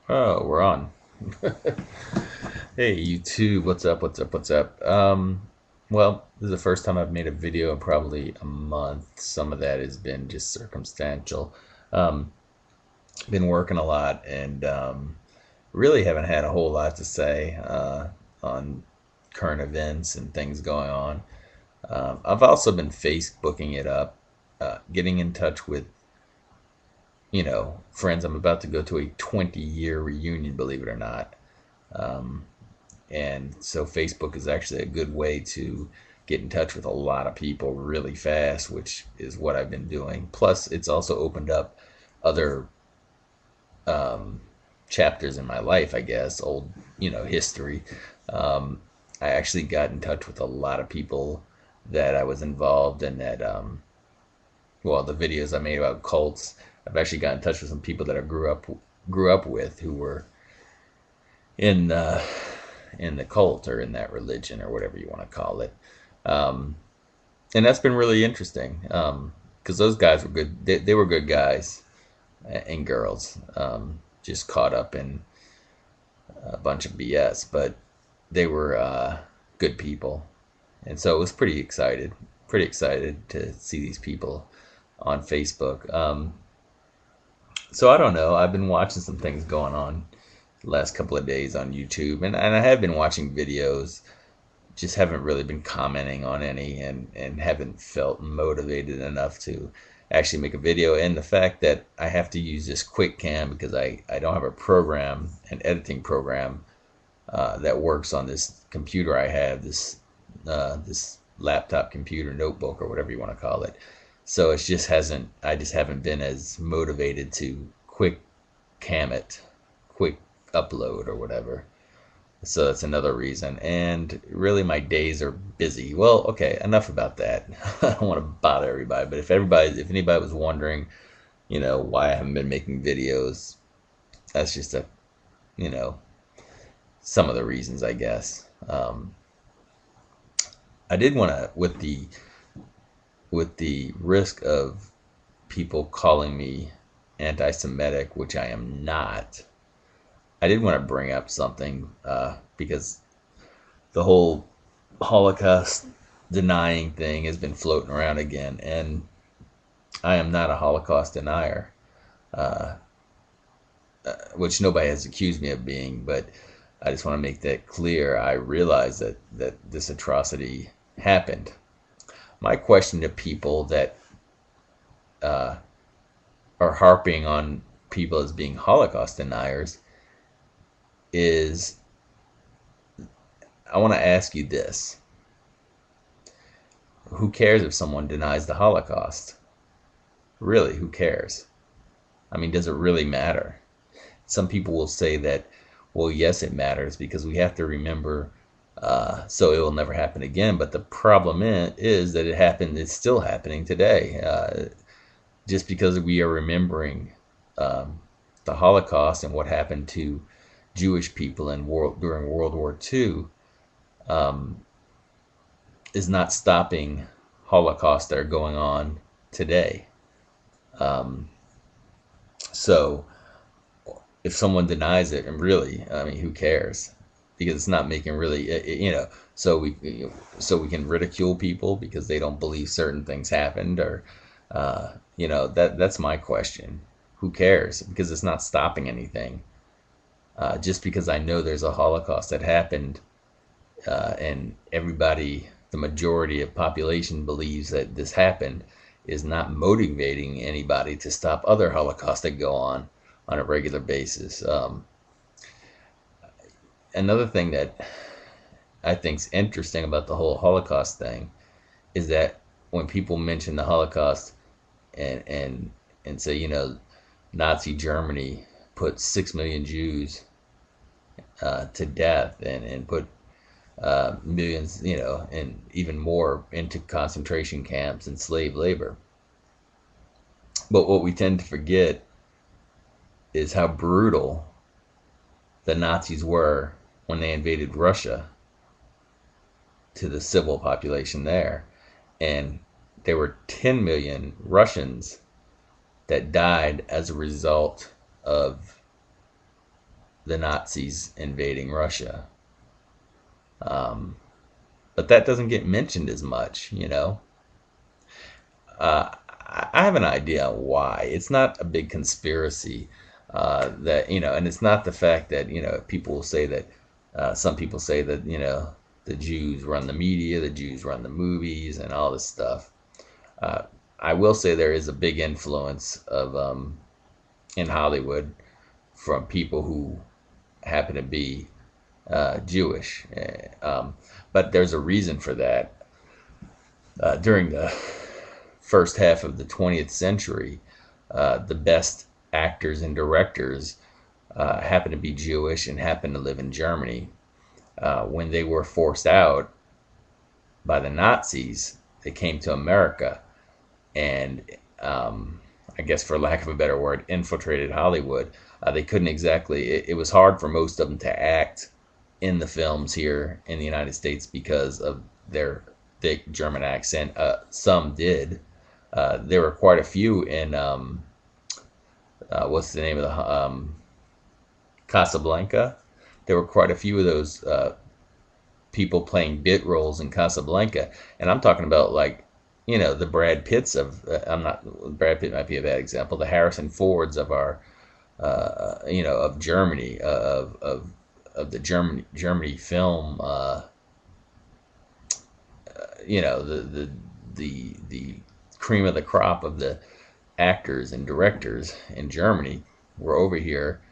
Oh, we're on. Hey, YouTube, what's up? What's up? What's up? Well, this is the first time I've made a video in probably a month. Some of that has been just circumstantial. Um, been working a lot and really haven't had a whole lot to say on current events and things going on. I've also been Facebooking it up, getting in touch with, friends. I'm about to go to a 20-year reunion, believe it or not. Um, And so Facebook is actually a good way to get in touch with a lot of people really fast, which is what I've been doing. Plus, it's also opened up other um, chapters in my life, I guess, old, history. Um, I actually got in touch with a lot of people that I was involved in well, the videos I made about cults. I've actually got in touch with some people that I grew up with who were in in the cult or in that religion or whatever you want to call it. Um, and that's been really interesting because those guys were good. They were good guys and girls, just caught up in a bunch of BS, but they were good people. And so it was pretty excited to see these people on Facebook. So I don't know. I've been watching some things going on the last couple of days on YouTube, and I have been watching videos, just haven't really been commenting on any and haven't felt motivated enough to actually make a video. And the fact that I have to use this quick cam because I don't have a program, an editing program that works on this computer I have, this laptop computer, notebook, or whatever you want to call it. So it just hasn't, I just haven't been as motivated to quick cam it, quick upload or whatever. So that's another reason. And really, my days are busy. Well, okay, enough about that. I don't want to bother everybody, but if anybody was wondering, why I haven't been making videos, that's just you know, some of the reasons, I guess. I did want to, with the risk of people calling me anti-Semitic, which I am not. I did want to bring up something because the whole Holocaust denying thing has been floating around again, and I am not a Holocaust denier, uh, which nobody has accused me of being. But I just want to make that clear. I realize that this atrocity happened. My question to people that uh, are harping on people as being Holocaust deniers is, I want to ask you this: who cares if someone denies the Holocaust? Really, who cares? I mean, does it really matter? Some people will say that, well, yes, it matters because we have to remember so it will never happen again. But the problem is that it happened, it's still happening today. Just because we are remembering um, the Holocaust and what happened to Jewish people during World War II um, is not stopping Holocausts that are going on today. Um, so if someone denies it, and really, I mean, who cares? Because it's not making really, So we can ridicule people because they don't believe certain things happened, or that's my question. Who cares? Because it's not stopping anything. Just because I know there's a Holocaust that happened, and everybody, the majority of population believes that this happened, is not motivating anybody to stop other Holocausts that go on a regular basis. Another thing that I think's interesting about the whole Holocaust thing is that when people mention the Holocaust and say, Nazi Germany put 6 million Jews to death and put millions, and even more into concentration camps and slave labor. But what we tend to forget is how brutal the Nazis were when they invaded Russia to the civil population there. And there were 10 million Russians that died as a result of the Nazis invading Russia. Um, but that doesn't get mentioned as much, you know. I have an idea why. It's not a big conspiracy that, you know, and it's not the fact that, you know, people will say that, some people say that, you know, the Jews run the media, the Jews run the movies, and all this stuff. Uh, I will say there is a big influence of in Hollywood from people who happen to be Jewish, but there's a reason for that. During the first half of the 20th century, the best actors and directors happened to be Jewish and happened to live in Germany. When they were forced out by the Nazis, they came to America and, I guess for lack of a better word, infiltrated Hollywood. They couldn't exactly, it was hard for most of them to act in the films here in the United States because of their thick German accent. Some did. There were quite a few in, what's the name of the, Casablanca. There were quite a few of those people playing bit roles in Casablanca, and I'm talking about, like, you know, the Brad Pitts of I'm not Brad Pitt might be a bad example. The Harrison Fords of our you know, of Germany, of the Germany film. You know, the cream of the crop of the actors and directors in Germany were over here.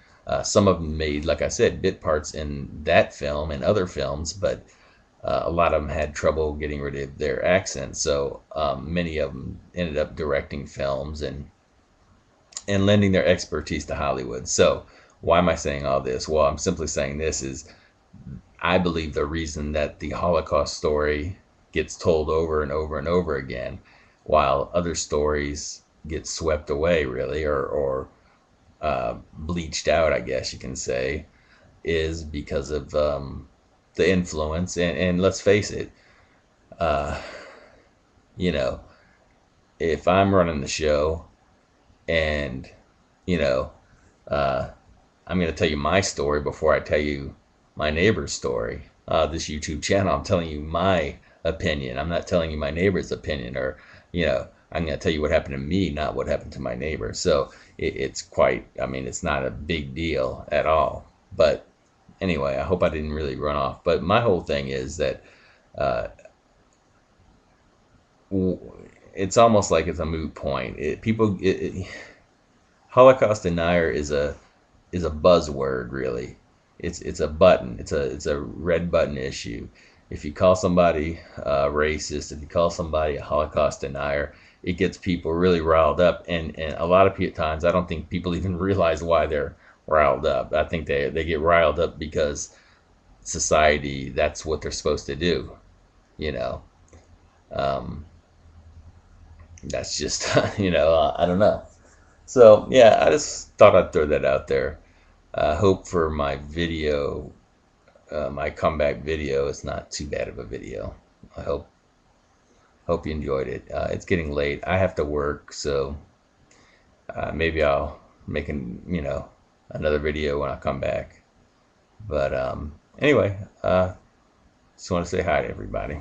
Some of them made, like I said, bit parts in that film and other films, but a lot of them had trouble getting rid of their accents. So many of them ended up directing films and lending their expertise to Hollywood. So why am I saying all this? Well, I'm simply saying this is I believe the reason that the Holocaust story gets told over and over and over again, while other stories get swept away, really, or bleached out, I guess you can say, is because of the influence. And let's face it, uh, you know, if I'm running the show and, you know, uh, I'm going to tell you my story before I tell you my neighbor's story. This YouTube channel, I'm telling you my opinion. I'm not telling you my neighbor's opinion, or, you know, I'm going to tell you what happened to me, not what happened to my neighbor. So it's quite, I mean, it's not a big deal at all. But anyway, I hope I didn't really run off. But my whole thing is that uh, it's almost like it's a moot point. Holocaust denier is a buzzword, really. It's a button. It's a red button issue. If you call somebody racist, if you call somebody a Holocaust denier, it gets people really riled up. And a lot of times, I don't think people even realize why they're riled up. I think they get riled up because society, that's what they're supposed to do. You know, um, that's just, you know, I don't know. So yeah, I just thought I'd throw that out there. I hope for my video, my comeback video, is not too bad of a video. I hope you enjoyed it. It's getting late. I have to work, so maybe I'll make you know, another video when I come back. But anyway, just want to say hi to everybody.